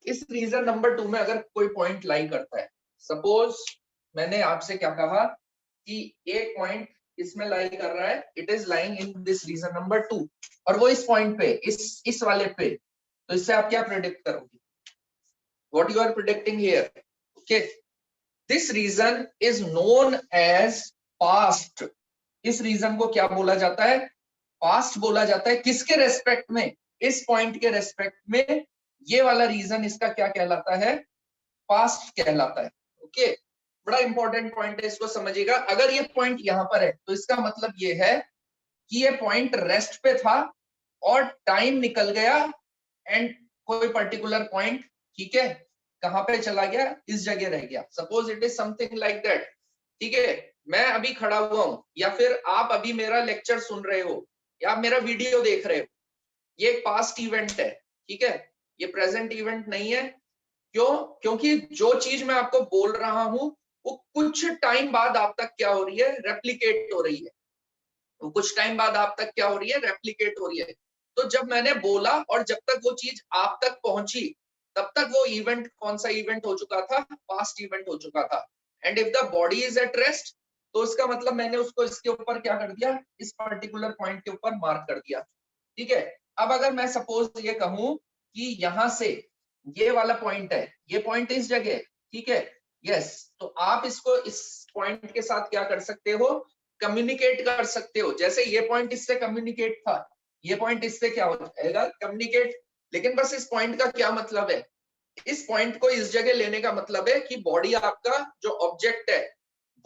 इस reason number 2 में अगर कोई पॉइंट लाई करता है, सपोज मैंने आपसे क्या कहा कि एक पॉइंट इसमें लाई कर रहा है, it is lying in this region number 2, और वो इस पॉइंट पे, इस वाले पे, तो इससे आप क्या प्रेडिक्ट करोगे? What you are predicting here? Okay, this region is known as past. इस रीजन को क्या बोला जाता है? पास्ट बोला जाता है। किसके रेस्पेक्ट में? इस पॉइंट के रेस्पेक्ट में ये वाला रीजन इसका क्या कहलाता है? पास्ट कहलाता है। ओके, बड़ा इंपॉर्टेंट पॉइंट है, इसको समझिएगा। अगर ये पॉइंट यहां पर है तो इसका मतलब ये है कि ये पॉइंट रेस्ट पे था और टाइम निकल गया एंड कोई पर्टिकुलर पॉइंट, ठीक है, कहां पे चला गया? इस जगह रह गया। Suppose it is something like that, ठीक है। मैं अभी खड़ा हुआ हूं, या फिर आप अभी मेरा लेक्चर सुन रहे हो, या आप मेरा वीडियो देख रहे हो, ये एक पास्ट इवेंट है, ठीक है, ये प्रेजेंट इवेंट नहीं है। क्यों? क्योंकि जो चीज मैं आपको बोल रहा हूं वो कुछ टाइम बाद आप तक क्या हो रही है? रेप्लिकेट हो रही है। वो कुछ टाइम बाद आप तक क्या हो रही है? रेप्लिकेट हो रही है। तो जब मैंने बोला और जब तक वो चीज आप तक पहुंची, तब तक वो इवेंट कौन सा इवेंट हो चुका था? पास्ट इवेंट हो चुका था। And if the body is at rest, तो इसका मतलब मैंने उसको इसके ऊपर क्या कर दिया? इस पर्टिकुलर पॉइंट के ऊपर मार्क कर दिया, ठीक है। अब अगर मैं सपोज ये कहूं कि यहां से ये वाला पॉइंट है, ये पॉइंट इस जगह, ठीक है, यस, तो आप इसको इस पॉइंट के साथ क्या कर सकते हो? कम्युनिकेट कर सकते हो। जैसे ये पॉइंट इससे कम्युनिकेट था, ये पॉइंट इससे क्या हो जाएगा? कम्युनिकेट। लेकिन बस इस पॉइंट का क्या मतलब है? इस पॉइंट को इस जगह लेने का मतलब है कि बॉडी आपका जो ऑब्जेक्ट है,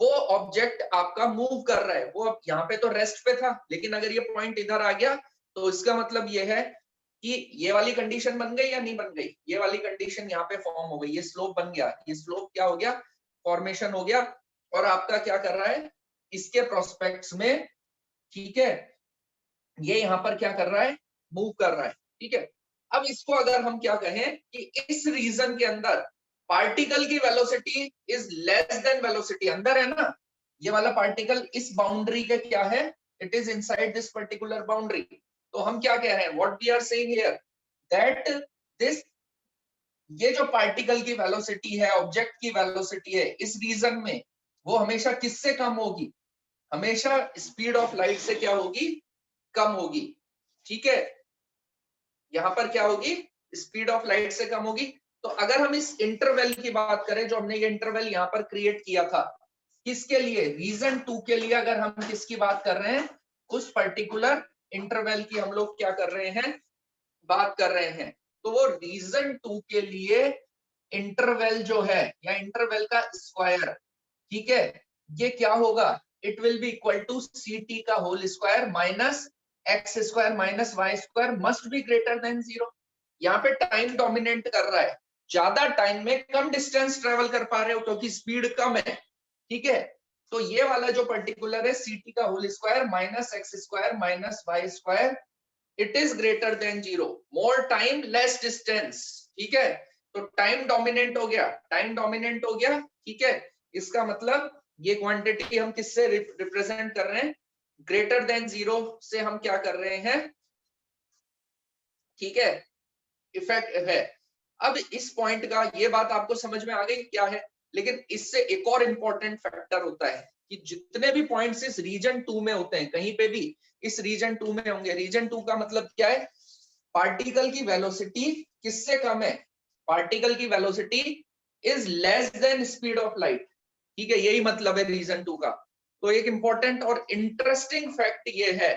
वो ऑब्जेक्ट आपका मूव कर रहा है। वो अब यहाँ पे तो रेस्ट पे था, लेकिन अगर ये पॉइंट इधर आ गया तो इसका मतलब ये है कि ये वाली कंडीशन बन गई या नहीं बन गई? ये वाली कंडीशन यहाँ पे फॉर्म हो गई, ये स्लोप बन गया, ये स्लोप क्या हो गया? फॉर्मेशन हो गया। और आपका क्या कर रहा है? इसके प्रोस्पेक्ट्स में, ठीक है, ये यहाँ पर क्या कर रहा है? मूव कर रहा है, ठीक है। अब इसको अगर हम क्या कहें कि इस रीजन के अंदर पार्टिकल की velocity is less than velocity, अंदर है ना, ये वाला पार्टिकल इस बाउंड्री के क्या है? It is inside this particular boundary. तो हम क्या कह रहे हैं? What we are saying here that this, ये जो पार्टिकल की वेलोसिटी है, ऑब्जेक्ट की वेलोसिटी है इस रीजन में, वो हमेशा किससे कम होगी? हमेशा स्पीड ऑफ लाइट से क्या होगी? कम होगी, ठीक है। यहां पर क्या होगी? स्पीड ऑफ लाइट से कम होगी। तो अगर हम इस इंटरवल की बात करें, जो हमने ये इंटरवल यहां पर क्रिएट किया था, किसके लिए? रीजन 2 के लिए। अगर हम किसकी बात कर रहे हैं? उस पर्टिकुलर इंटरवल की हम लोग क्या कर रहे हैं? बात कर रहे हैं। तो वो रीजन 2 के लिए इंटरवल जो है, या इंटरवल का स्क्वायर, ठीक है, ये क्या होगा? It will be equal to C T का whole square minus x square minus Y square must be greater than 0। यहाँ पे टाइम डोमिनेट कर रहा है। ज्यादा टाइम में कम डिस्टेंस ट्रेवल कर पा रहे हो क्योंकि स्पीड कम है, ठीक है। तो ये वाला जो पर्टिकुलर है सी टी का whole square minus x square minus Y square, it is greater than 0। More time less distance, ठीक है। तो टाइम डोमिनेंट हो गया, टाइम डोमिनेंट हो गया, ठीक है। इसका मतलब ये क्वांटिटी हम किससे रिप्रेजेंट कर रहे हैं? ग्रेटर देन 0 से हम क्या कर रहे हैं, ठीक है, इफेक्ट है। अब इस पॉइंट का ये बात आपको समझ में आ गई क्या है? लेकिन इससे एक और इंपॉर्टेंट फैक्टर होता है कि जितने भी पॉइंट्स इस रीजन 2 में होते हैं, कहीं पे भी इस रीजन 2 में होंगे, रीजन 2 का मतलब क्या है? पार्टिकल की वेलोसिटी किससे कम है? पार्टिकल की velocity is less than speed of light, ठीक है, यही मतलब है रीजन 2 का। तो एक इंपॉर्टेंट और इंटरेस्टिंग फैक्ट ये है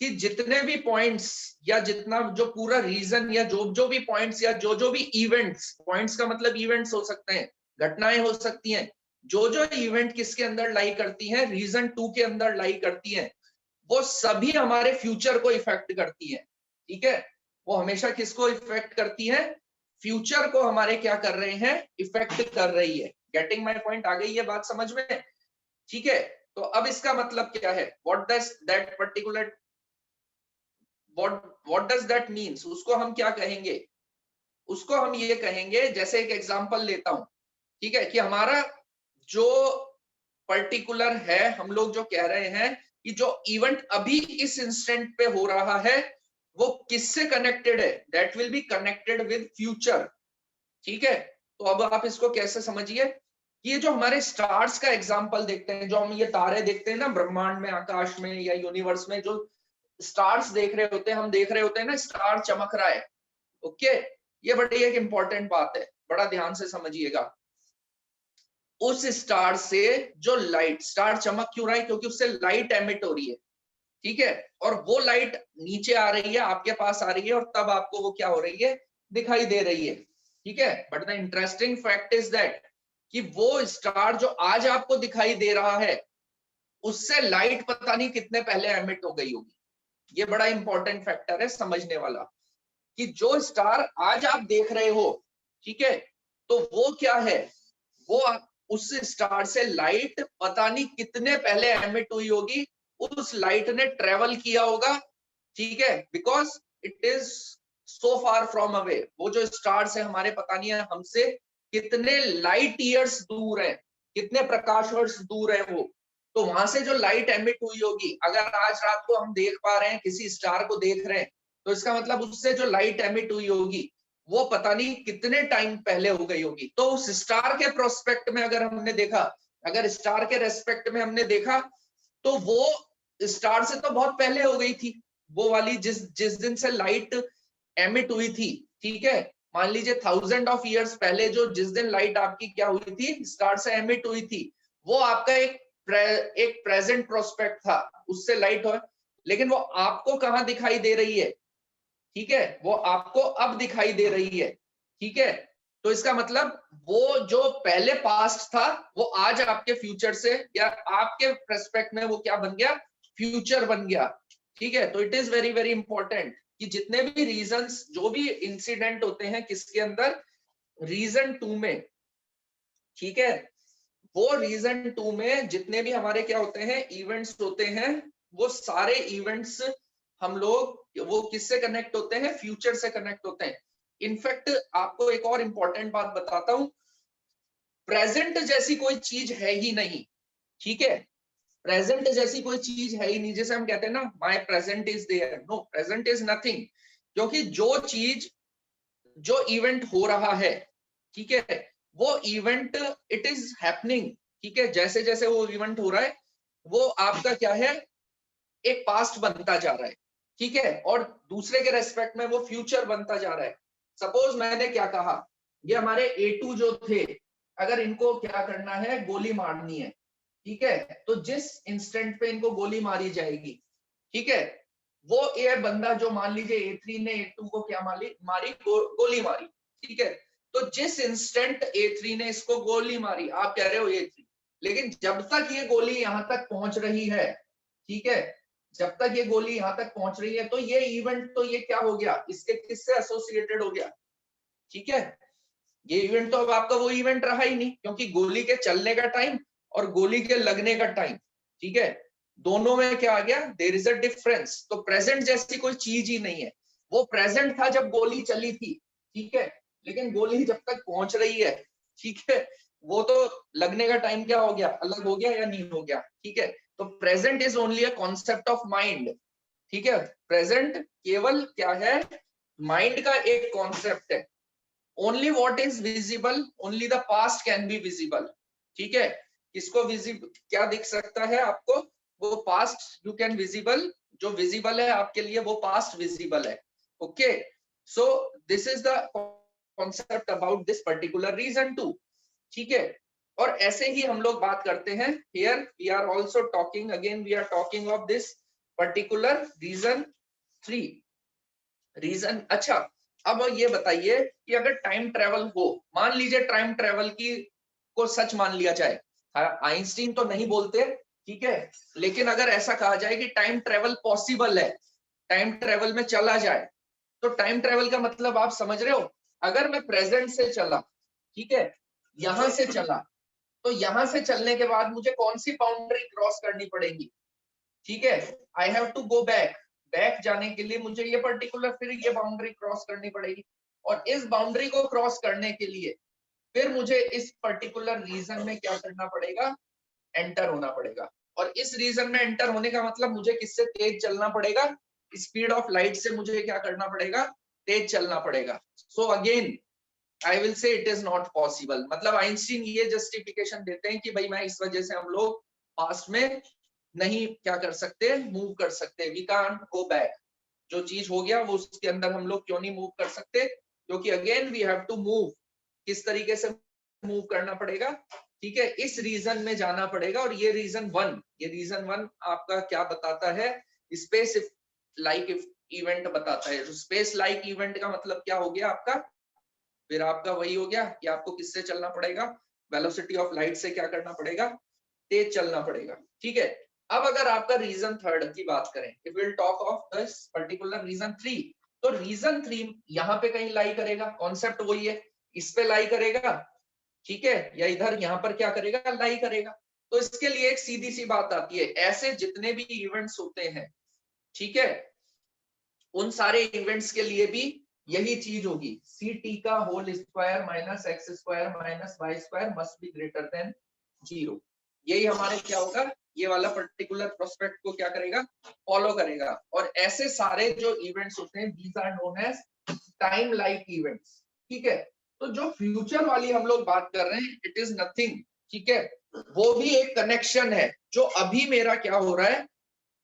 कि जितने भी पॉइंट्स, या जितना जो पूरा रीजन, या जो जो भी पॉइंट्स, या जो जो भी इवेंट्स, पॉइंट्स का मतलब इवेंट्स हो सकते हैं, घटनाएं हो सकती हैं, जो जो इवेंट किसके अंदर लाई करती हैं? रीजन 2 के अंदर लाई करती हैं, वो सभी हमारे फ्यूचर को इफेक्ट करती है, ठीक है। वो हमेशा किसको इफेक्ट करती है? फ्यूचर को हमारे क्या कर रहे हैं? इफेक्ट कर रही है। Getting my point? आ गई है बात समझ में? ठीक है। तो अब इसका मतलब क्या है? What does that particular, what does that means? उसको हम क्या कहेंगे? उसको हम ये कहेंगे, जैसे एक एग्जांपल लेता हूं, ठीक है, कि हमारा जो पर्टिकुलर है, हम लोग जो कह रहे हैं कि जो इवेंट अभी इस इंस्टेंट पे हो रहा है, वो किससे कनेक्टेड है? That will be connected with future, ठीक है, तो अब आप इसको कैसे समझिए, ये जो हमारे स्टार्स का एग्जाम्पल देखते हैं, जो हम ये तारे देखते हैं ना ब्रह्मांड में, आकाश में या यूनिवर्स में, जो स्टार्स देख रहे होते हैं, हम देख रहे होते हैं ना स्टार चमक रहा है, ओके, ये बड़ी एक इंपॉर्टेंट बात है, बड़ा ध्यान से समझिएगा। उस स्टार से जो लाइट, स्टार चमक क्यों रहा है, क्योंकि उससे लाइट एमिट हो रही है, ठीक है, और वो लाइट नीचे आ रही है, आपके पास आ रही है, और तब आपको वो क्या हो रही है, दिखाई दे रही है, ठीक है। But the interesting fact is that कि वो स्टार जो आज आपको दिखाई दे रहा है, उससे लाइट पता नहीं कितने पहले एमिट हो गई होगी। ये बड़ा इंपॉर्टेंट फैक्टर है समझने वाला, कि जो स्टार आज आप देख रहे हो, ठीक है, तो वो क्या है, वो उस स्टार से लाइट पता नहीं कितने पहले एमिट हुई होगी, उस लाइट ने ट्रेवल किया होगा, ठीक है, because it is so far from away. वो जो स्टार्स है हमारे, पता नहीं है हमसे कितने लाइट ईयर्स दूर है, कितने प्रकाश वर्ष दूर है वो, तो वहां से जो लाइट एमिट हुई होगी, अगर आज रात को हम देख पा रहे हैं, किसी स्टार को देख रहे हैं, तो इसका मतलब उससे जो लाइट एमिट हुई होगी, वो पता नहीं कितने टाइम पहले हो गई होगी। तो उस स्टार के प्रोस्पेक्ट में अगर हमने देखा, अगर स्टार के रेस्पेक्ट में हमने देखा, तो वो स्टार से तो बहुत पहले हो गई थी, वो वाली जिस जिस दिन से लाइट एमिट हुई थी, ठीक है, मान लीजिए 1000 ऑफ ईयर्स पहले जो जिस दिन लाइट आपकी क्या हुई थी, स्टार से एमिट हुई थी, वो आपका एक प्रेजेंट प्रोस्पेक्ट था, उससे लाइट हो, लेकिन वो आपको कहाँ दिखाई दे रही है, ठीक है, वो आपको अब दिखाई दे रही है, ठीक है। तो इसका मतलब वो जो पहले पास्ट था, वो आज आपके फ्यूचर से या आपके पर्सपेक्ट में वो क्या बन गया, फ्यूचर बन गया, ठीक है। तो it is very very important कि जितने भी रीजंस, जो भी इंसिडेंट होते हैं किसके अंदर, रीजन 2 में, ठीक है, वो रीजन 2 में जितने भी हमारे क्या होते हैं, इवेंट्स होते हैं, वो सारे इवेंट्स हम लोग वो किससे कनेक्ट होते हैं, फ्यूचर से कनेक्ट होते हैं। इनफैक्ट आपको एक और इंपॉर्टेंट बात बताता हूं, प्रेजेंट जैसी कोई चीज है ही नहीं, ठीक है, प्रेजेंट जैसी कोई चीज है ही नहीं, जैसे हम कहते हैं ना my present is there, no, present is nothing, क्योंकि जो चीज, जो इवेंट हो रहा है, ठीक है, वो इवेंट इट इज हैपनिंग, ठीक है, जैसे जैसे वो इवेंट हो रहा है, वो आपका क्या है, एक पास्ट बनता जा रहा है, ठीक है, और दूसरे के रेस्पेक्ट में वो फ्यूचर बनता जा रहा है। सपोज मैंने क्या कहा, ये हमारे A2 जो थे, अगर इनको क्या करना है, गोली मारनी है, ठीक है, तो जिस इंस्टेंट पे इनको गोली मारी जाएगी, ठीक है, वो ये बंदा जो मान लीजिए A3 ने A2 को क्या मारी गोली मारी, ठीक है, तो जिस इंस्टेंट A3 ने इसको गोली मारी, आप कह रहे हो A3, लेकिन जब तक ये गोली यहां तक पहुंच रही है, ठीक है, जब तक ये गोली यहां तक पहुंच रही है, तो ये इवेंट, तो ये क्या हो गया, इसके किससे एसोसिएटेड हो गया, ठीक है, ये इवेंट तो अब आपका वो इवेंट रहा ही नहीं, क्योंकि गोली के चलने का टाइम और गोली के लगने का टाइम, ठीक है, दोनों में क्या आ गया, देयर इज अ डिफरेंस। तो प्रेजेंट जैसी कोई चीज ही नहीं है, वो प्रेजेंट था जब गोली चली थी, ठीक है, लेकिन गोली जब तक पहुंच रही है, ठीक है, वो तो लगने का टाइम क्या हो गया, अलग हो गया या नहीं हो गया, ठीक है। तो present is only a concept of mind, ठीक है, प्रेजेंट केवल क्या है, माइंड का एक कॉन्सेप्ट है। Only what is visible, only the past can be visible, ठीक है, किसको विजिबल क्या दिख सकता है आपको, वो पास्ट यू कैन विजिबल, जो विजिबल है आपके लिए वो पास्ट विजिबल है, okay. So this is the concept about this particular region 2, ठीक है। और ऐसे ही हम लोग बात करते हैं, here we are also talking, again we are talking of this particular region 3, region. अच्छा, अब ये बताइए कि अगर टाइम ट्रेवल हो, मान लीजिए टाइम ट्रेवल की को सच मान लिया जाए, आइंस्टीन तो नहीं बोलते, ठीक है, लेकिन अगर ऐसा कहा जाए कि टाइम ट्रेवल पॉसिबल है, टाइम ट्रेवल में चला जाए, तो टाइम ट्रेवल का मतलब आप समझ रहे हो, अगर मैं प्रेजेंट से चला, ठीक है, यहां से चला, तो यहां से चलने के बाद मुझे कौन सी बाउंड्री क्रॉस करनी पड़ेगी, ठीक है, I have to go back, back जाने के लिए मुझे ये पर्टिकुलर फिर ये बाउंड्री क्रॉस करनी पड़ेगी, और इस बाउंड्री को क्रॉस करने के लिए फिर मुझे इस पर्टिकुलर रीजन में क्या करना पड़ेगा, एंटर होना पड़ेगा। और इस रीजन में एंटर होने का मतलब मुझे किससे तेज चलना पड़ेगा, स्पीड ऑफ लाइट से मुझे क्या करना पड़ेगा, तेज चलना पड़ेगा। So again I will say it is not possible. मतलब आइंस्टीन ये जस्टिफिकेशन देते हैं कि भाई मैं इस वजह से हम लोग पास्ट में नहीं क्या कर सकते, मूव कर सकते, वी कांट गो बैक। जो चीज हो गया वो उसके अंदर हम लोग क्यों नहीं मूव कर सकते, क्योंकि again we have to move. किस तरीके से मूव करना पड़ेगा, ठीक है, इस रीजन में जाना पड़ेगा। और ये रीजन वन आपका क्या बताता है, स्पेस लाइक इवेंट बताता है। स्पेस लाइक इवेंट का मतलब क्या हो गया आपका, फिर आपका वही हो गया कि आपको किससे चलना पड़ेगा, वेलोसिटी ऑफ लाइट से क्या करना पड़ेगा, तेज चलना पड़ेगा, ठीक है। अब अगर आपका रीजन थर्ड की बात करें, if will talk of this particular region 3, तो रीजन 3 यहाँ पे कहीं लाई करेगा, कॉन्सेप्ट वही है, इस पे लाई करेगा, ठीक है, या इधर यहाँ पर क्या करेगा, लाई करेगा। तो इसके लिए एक सीधी सी बात आती है, ऐसे जितने भी इवेंट्स होते हैं, ठीक है, उन सारे इवेंट्स के लिए भी यही चीज होगी, सी टी का whole square minus x square minus Y square must be greater than 0। यही हमारे क्या होगा, ये वाला पर्टिकुलर प्रोस्पेक्ट को क्या करेगा, फॉलो करेगा। और ऐसे सारे जो इवेंट्स होते हैं, these are known as time like events, ठीक है। तो जो फ्यूचर वाली हम लोग बात कर रहे हैं, इट इज नथिंग, ठीक है, वो भी एक कनेक्शन है। जो अभी मेरा क्या हो रहा है,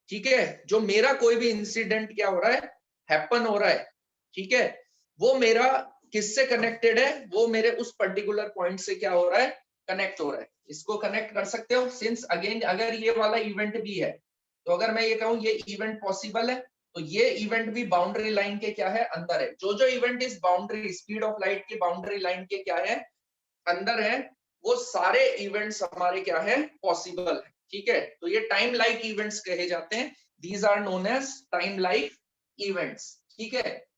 ठीक है, जो मेरा कोई भी इंसिडेंट क्या हो रहा है, हैपन हो रहा है, ठीक है, वो मेरा किससे कनेक्टेड है, वो मेरे उस पर्टिकुलर पॉइंट से क्या हो रहा है, कनेक्ट हो रहा है। इसको कनेक्ट कर सकते हो, सिंस अगेन अगर ये वाला इवेंट भी है, तो अगर मैं ये कहूं ये इवेंट पॉसिबल है, तो ये इवेंट भी बाउंड्री लाइन के क्या है, अंदर है। जो जो इवेंट इस बाउंड्री स्पीड ऑफ लाइट की बाउंड्री लाइन के क्या है, अंदर है, वो सारे इवेंट्स हमारे क्या है, पॉसिबल है, ठीक है। तो ये टाइम लाइक इवेंट्स कहे जाते हैं, these are known as time like events, ठीक है।